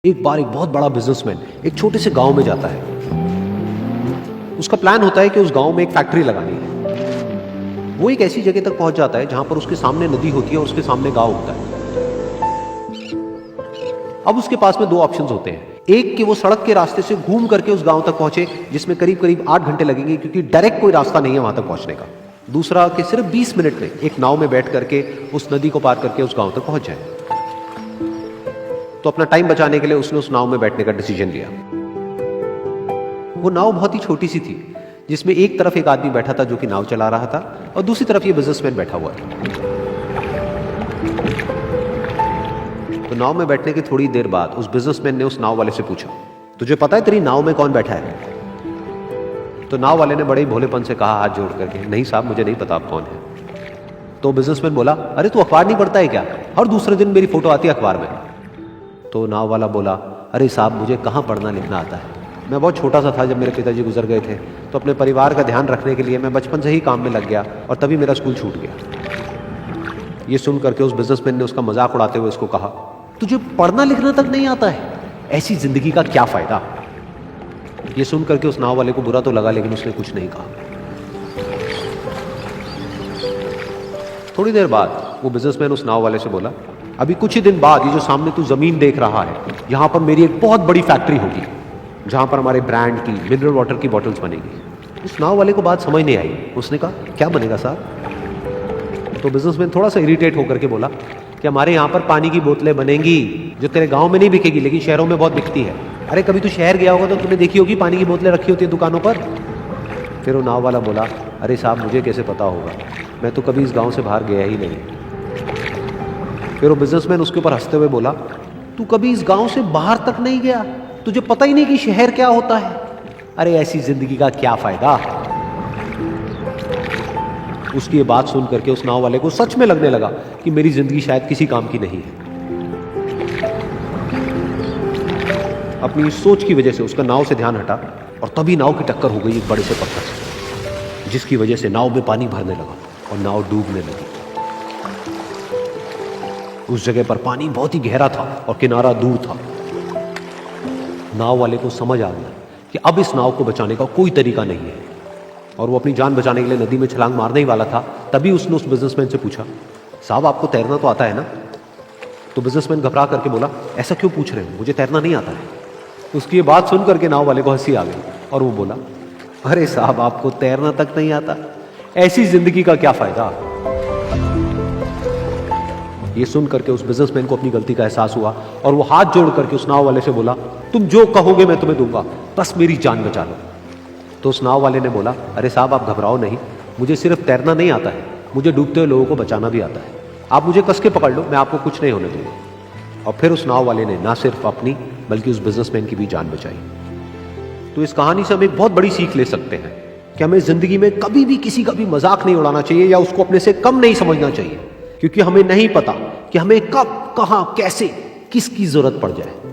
एक बार एक बहुत बड़ा बिजनेसमैन एक छोटे से गांव में जाता है। उसका प्लान होता है कि उस गांव में एक फैक्ट्री लगानी है। वो एक ऐसी जगह तक पहुंच जाता है जहां पर उसके सामने नदी होती है और उसके सामने गांव होता है। अब उसके पास में दो ऑप्शंस होते हैं। एक कि वो सड़क के रास्ते से घूम करके उस गांव तक पहुंचे, जिसमें करीब करीब 8 घंटे लगेंगे, क्योंकि डायरेक्ट कोई रास्ता नहीं है वहां तक पहुंचने का। दूसरा कि सिर्फ 20 मिनट में एक नाव में बैठ करके उस नदी को पार करके उस गांव तक पहुंच जाए। तो अपना टाइम बचाने के लिए उसने उस नाव में बैठने का डिसीजन लिया। वो नाव बहुत ही छोटी सी थी, जिसमें एक तरफ एक आदमी बैठा था जो कि नाव चला रहा था और दूसरी तरफ ये बिजनेसमैन बैठा हुआ था। तो नाव में बैठने की थोड़ी देर बाद उस बिजनेसमैन ने उस नाव वाले से पूछा, तुझे पता है तेरी नाव में कौन बैठा है? तो नाव वाले ने बड़े ही भोलेपन से कहा हाथ जोड़ करके, नहीं साहब मुझे नहीं पता आप कौन है। तो बिजनेसमैन बोला, अरे तू अखबार नहीं पढ़ता है क्या? हर दूसरे दिन मेरी फोटो आती है अखबार में। तो नाव वाला बोला, अरे साहब मुझे कहाँ पढ़ना लिखना आता है, मैं बहुत छोटा सा था जब मेरे पिताजी गुजर गए थे, तो अपने परिवार का ध्यान रखने के लिए मैं बचपन से ही काम में लग गया और तभी मेरा स्कूल छूट गया। ये सुन करके उस बिजनेसमैन ने उसका मजाक उड़ाते हुए उसको कहा, तुझे पढ़ना लिखना तक नहीं आता है, ऐसी जिंदगी का क्या फायदा? ये सुन करके उस नाव वाले को बुरा तो लगा, लेकिन उसने कुछ नहीं कहा। थोड़ी देर बाद वो बिजनेसमैन उस नाव वाले से बोला, अभी कुछ ही दिन बाद ये जो सामने तू जमीन देख रहा है, यहां पर मेरी एक बहुत बड़ी फैक्ट्री होगी जहां पर हमारे ब्रांड की मिनरल वाटर की बॉटल्स बनेगी। उस नाव वाले को बात समझ नहीं आई। उसने कहा, क्या बनेगा साहब? तो बिजनेसमैन थोड़ा सा इरिटेट होकर के बोला कि हमारे यहाँ पर पानी की बोतलें बनेंगी जो तेरे गांव में नहीं बिकेगी लेकिन शहरों में बहुत बिकती है। अरे कभी तू शहर गया होगा तो तूने देखी होगी पानी की बोतलें रखी होती है दुकानों पर। फिर वो नाव वाला बोला, अरे साहब मुझे कैसे पता होगा, मैं तो कभी इस गाँव से बाहर गया ही नहीं। फिर वो बिजनेसमैन उसके ऊपर हंसते हुए बोला, तू कभी इस गांव से बाहर तक नहीं गया, तुझे पता ही नहीं कि शहर क्या होता है? अरे ऐसी जिंदगी का क्या फायदा? उसकी ये बात सुन करके उस नाव वाले को सच में लगने लगा कि मेरी जिंदगी शायद किसी काम की नहीं है। अपनी सोच की वजह से उसका नाव से ध्यान हटा और तभी नाव की टक्कर हो गई एक बड़े से पत्थर से, जिसकी वजह से नाव में पानी भरने लगा और नाव डूबने लगी। उस जगह पर पानी बहुत ही गहरा था और किनारा दूर था। नाव वाले को समझ आ गया कि अब इस नाव को बचाने का कोई तरीका नहीं है और वो अपनी जान बचाने के लिए नदी में छलांग मारने ही वाला था। तभी उसने उस बिजनेसमैन से पूछा, साहब आपको तैरना तो आता है ना? तो बिजनेसमैन घबरा करके बोला, ऐसा क्यों पूछ रहे हो, मुझे तैरना नहीं आता है। उसकी ये बात सुन करके नाव वाले को हंसी आ गई और वो बोला, अरे साहब आपको तैरना तक नहीं आता, ऐसी जिंदगी का क्या फायदा? ये सुन करके उस बिजनेसमैन को अपनी गलती का एहसास हुआ और वो हाथ जोड़ करके उस नाव वाले से बोला, तुम जो कहोगे मैं तुम्हें दूंगा, बस मेरी जान बचा लो। तो उस नाव वाले ने बोला, अरे साहब आप घबराओ नहीं, मुझे सिर्फ तैरना नहीं आता है, मुझे डूबते हुए लोगों को बचाना भी आता है। आप मुझे कस के पकड़ लो, मैं आपको कुछ नहीं होने दूंगा। और फिर उस नाव वाले ने ना सिर्फ अपनी बल्कि उस बिजनेसमैन की भी जान बचाई। तो इस कहानी से हम एक बहुत बड़ी सीख ले सकते हैं कि हमें जिंदगी में कभी भी किसी का भी मजाक नहीं उड़ाना चाहिए या उसको अपने से कम नहीं समझना चाहिए, क्योंकि हमें नहीं पता कि हमें कब, कहां, कैसे, किसकी जरूरत पड़ जाए।